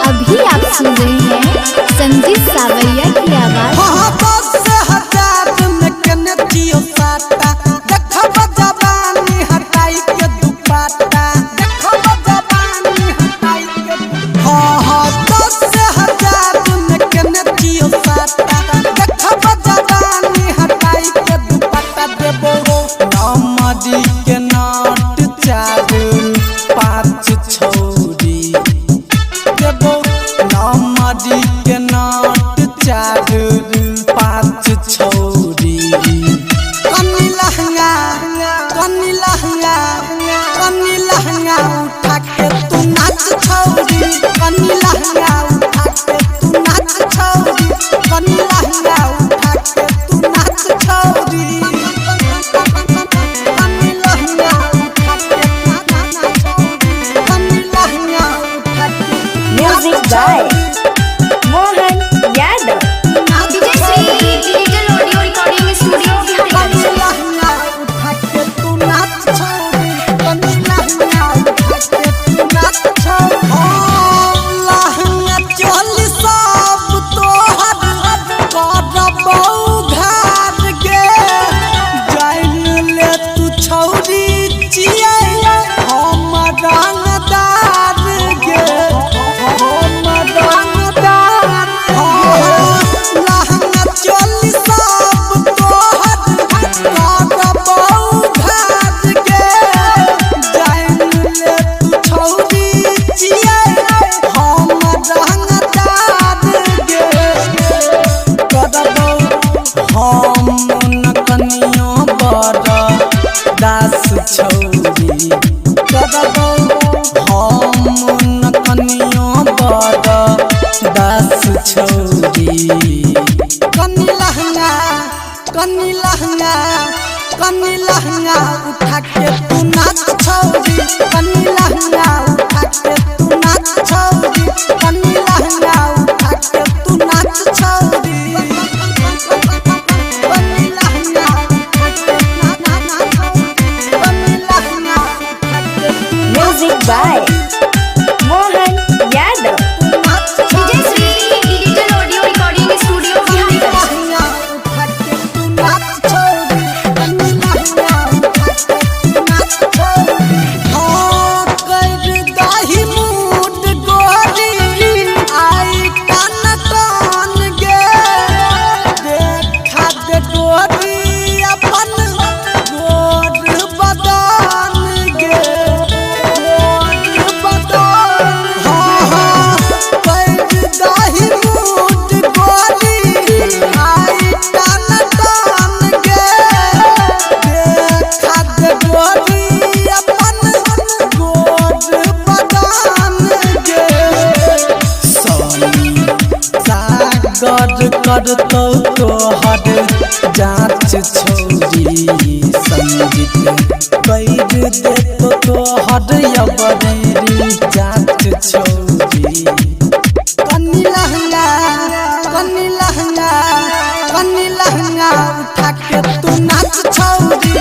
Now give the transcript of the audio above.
अभी आप सुन रहे हैं संजीत सावरिया की आवाज। उठा के तू नाच छौरी, कनी लहंगा उठा के तू नाच छौरी, कनी लहंगा उठा के तू नाच छौरी, कनी लहंगा उठा के नाच छौरी, कनी लहंगा उठा के music by Mohan Yadav. DJ Shri digital audio recording studio कनी लहंगा उठा के तू नाच छौरी, कनी लहंगा उठा के तू नाच छौरी। लहंगा चोली सब तोहर करबौ घर गे, जान ले तू छौरी चियै हम रंगदार गे, हम रंगदार गे। लहंगा चोली सब तोहर करबौ घर गे, जान ले तू छौरी चियै हम रंगदार गे। करबौ हम न कनियो बड़ दास छौरी, करबौ हम न कनियो बड़ दास छौरी। कनी लहंगा, कनी लहंगा, कनी लहंगा उठा के तू नाच छौरी, कनी लहंगा उठा के तू नाच छौरी, कनी लहंगा उठा के तू नाच छौरी, कनी लहंगा उठा के नाच छौरी, कनी लहंगा उठा के तू music by Mohan Yadav. DJ Shri digital audio recording studio lehenga उठा के तू नाच छौरी, कनी लहंगा उठा के तू नाच छौरी। हाँ कर दाही मूड गोरी आई टन टन गे, देखा दे गोरी अपन गोर बदन गे, गोर बदन। हाँ कर दाही मूड गोरी आई टन टन गे, देखा दे गोरी अपन गोर बदन गे। सानी सागर करतौ तोहर जांच छौरी, संजीत कर देतो तोहर अबरी जांच छौरी। कनी लहंगा, कनी लहंगा, कनी लहंगा उठा के तू नाच छौरी,